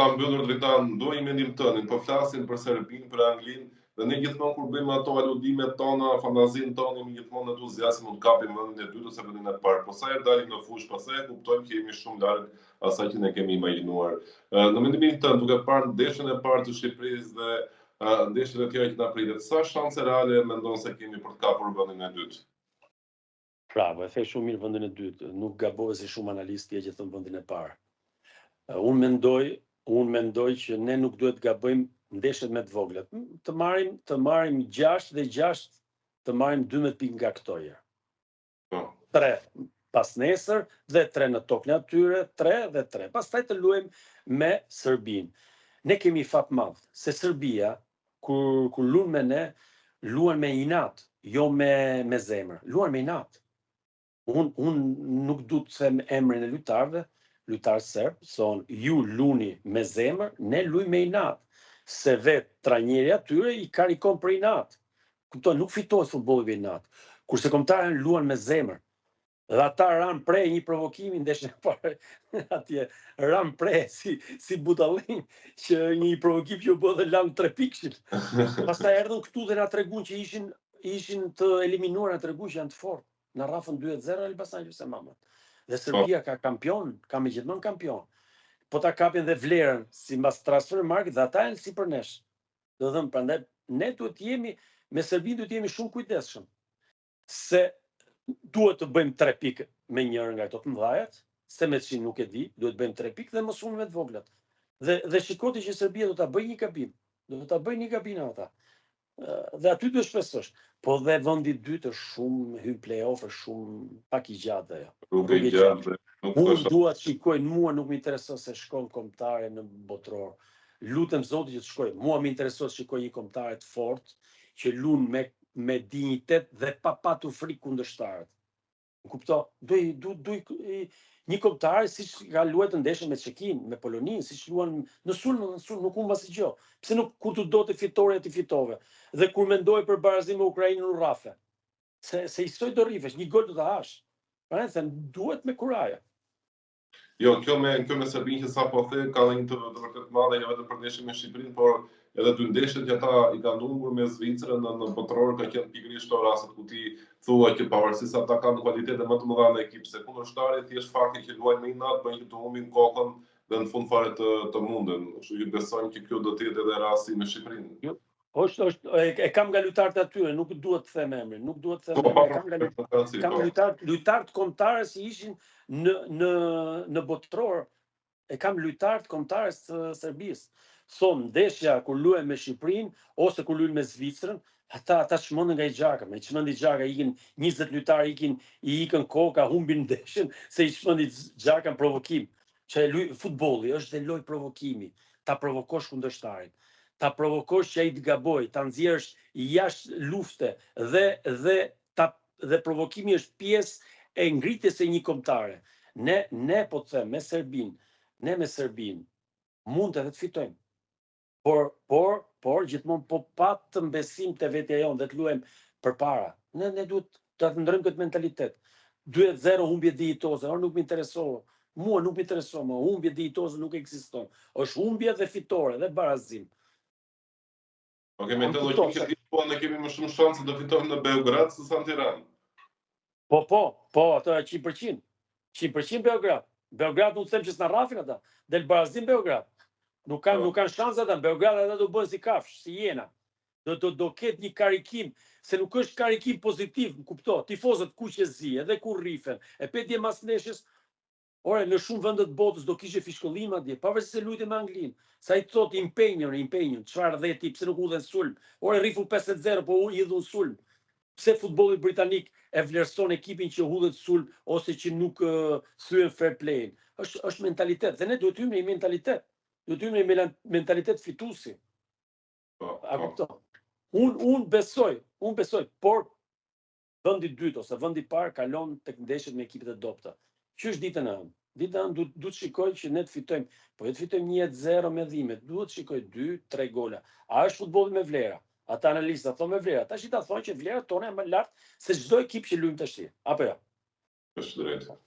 Ta mbyllur dritan, ndoj mendim tënin, po flasin për Serbinë, për Anglinë, dhe ne gjithmonë kur bëjmë ato aludimet tona, fantazinë tonë, jemi gjithmonë entuziastë mund kapim vendin e dytë ose vendin e parë. Po sa herë dalim në fushë, pastaj e kuptojmë që jemi shumë larg asaj që ne kemi imagjinuar. Në mendimin tënd, duke parë ndeshjen e parë të Shqipërisë dhe ndeshjet e tjera që na pritet, sa shanse reale mendon se kemi për të kapur vendin e dytë? Bravo, e the shumë mirë vendin e dytë. Nuk gaboj si shumë analistë që thon vendin e parë. Unë mendoj që ne nuk duhet gabojmë ndeshjet me të voglat. Të marrim 6 dhe 6, të marrim 12 pikë nga këto herë. 3 pas nesër dhe 3 në tokën e tyre, 3 dhe 3. Pastaj të luajmë me Serbinë. Ne kemi fat madh se Serbia kur luan me ne, luan me inat, jo me zemër. Luan me inat. Unë nuk du të them emrin e lojtarëve, lojtarë serb, son ju luni me zemër, ne luj me inat, se vetë trajneri atyre i karikon për inat. Kupton, nuk fitohet futbolli me inat. Kurse kombëtarët luan me zemër. Dhe ata ran prej një provokimi ndeshjen e parë. Atje ran prej si budallin që një provokim që u bë dhe lan 3 pikëshin. Pastaj erdhën këtu dhe na treguan që ishin të eliminuar, na treguan që janë të fortë. Na rrafën 2-0 Elbasan që se mamat. Dhe Serbia ka kampion, ka me gjithmonë kampion. Po ta kapin dhe vlerën si mbas transfermarkt dhe ata janë si për nesh. Do thëmë, prandaj ne duhet jemi me Serbinë duhet jemi shumë kujdesshëm. Se duhet të bëjmë 3 pikë me njërën nga këto të mëdhajat, se me që nuk e di, duhet bëjmë 3 pikë dhe mos unë me të voglat. Dhe shikoti që Serbia do ta bëjë një gabim. Do ta bëjë një gabim ata. Dhe aty duhet shpesosh. Po dhe vendi i dytë është shumë hyn play-off, është shumë pak i gjatë ajo. Rrugë i gjatë. Unë dua të shikoj, mua nuk më intereson se shkon kombëtare në botror. Lutem Zotit që të shkoj. Mua më intereson të shikoj një kombëtare të fortë që luan me dinjitet dhe pa patur frikë kundërshtarët. Kupto? Duj një kombëtar siç ka luajtur ndeshjen me Çekin, me Poloninë, siç luan në sulm, nuk humb asgjë gjë. Pse nuk kur të do të fitore ti fitove. Dhe kur mendoj për barazim me Ukrainën u rrafe. Se i soi do rrifesh, një gol do ta hash. Pra ne them duhet me kuraje. Jo, kjo me Serbinë që sapo the ka një të vërtet madhe, jo vetëm për ndeshjen me Shqipërinë, por edhe dy ndeshjet që ata i kanë humbur me Zvicrën në botror ka qenë pikërisht ato rastet ku ti thua që pavarësisht se ata kanë kualitete më të mëdha në ekip, se kundërshtarët thjesht fakti që luajnë me inat bëjnë që të humbin kokën dhe në fund fare të munden. Kështu që besojmë që kjo do të jetë edhe rasti me Shqipërinë. E kam nga lojtarët atyre, nuk duhet të them emrin, nuk duhet të them emrin. Kam lojtarët kombëtarë që ishin në botror, e kam lojtarët kombëtarë të Serbisë. Thonë ndeshja kur luajnë me Shqipërinë ose kur luajnë me Zvicrën, ata çmendën nga i gjaka, me çmendi gjaka ikin 20 lojtarë i ikën koka, humbin ndeshjen se i çmendi gjaka në provokim. Që futbolli është dhe lojë provokimi, ta provokosh kundërshtarin. Ta provokosh që ai të gaboj, ta nxjerrësh jashtë lufte dhe provokimi është pjesë e ngritjes së një kombëtare. Ne po të them me Serbinë mund edhe të fitojmë. Por gjithmonë po patë besim te vetja jonë dhe të luajmë përpara. Ne duhet të ndrojmë këtë mentalitet. 2-0 humbje dijitoze, nuk më intereson. Mua nuk më intereson, humbje dijitoze nuk ekziston. Është humbje dhe fitore dhe barazim. Okej, me të logjikë që ne kemi më shumë shanse të fitojmë në Beograd se sa në Tiranë. Po, ato është 100%. 100% Beograd. Beograd nuk them që s'na rrafin ata, del barazim Beograd. Nuk kanë shanse ata, Beograd ata do bëhen si kafsh, si jena. Do ketë një karikim, se nuk është karikim pozitiv, më kupto, tifozët ku që zi, edhe ku rrifen, e pedje mas ndeshjes, ore, në shumë vendet botës do kishe fishkollim atje, pavarësisht se luajti me Anglinë. Sa i thot impenjon, çfarë dhe ti, pse nuk udhen sulm? Ore, rrifu 50-0, po u idhun sulm. Pse futbolli britanik e vlerëson ekipin që hudhet sulm ose që nuk thyen fair play-in? Është mentalitet, dhe ne duhet të hyjmë në mentalitet. Duhet të hyjmë në mentalitet fituesi. A kupton? Unë besoj, por vendi i dytë ose vendi i parë kalon tek ndeshjet me ekipet e dobta. Që është ditën e hënë? Ditën e hënë duhet shikoj që ne të fitojmë, po jo të fitojmë 1-0 me dhimbje, duhet shikoj 2-3 gola. A është futbolli me vlera? Ata analistat thonë me vlera. Tash i ta thonë që vlerat tona janë më lart se çdo ekip që luajmë tash. Apo jo? Është drejtë.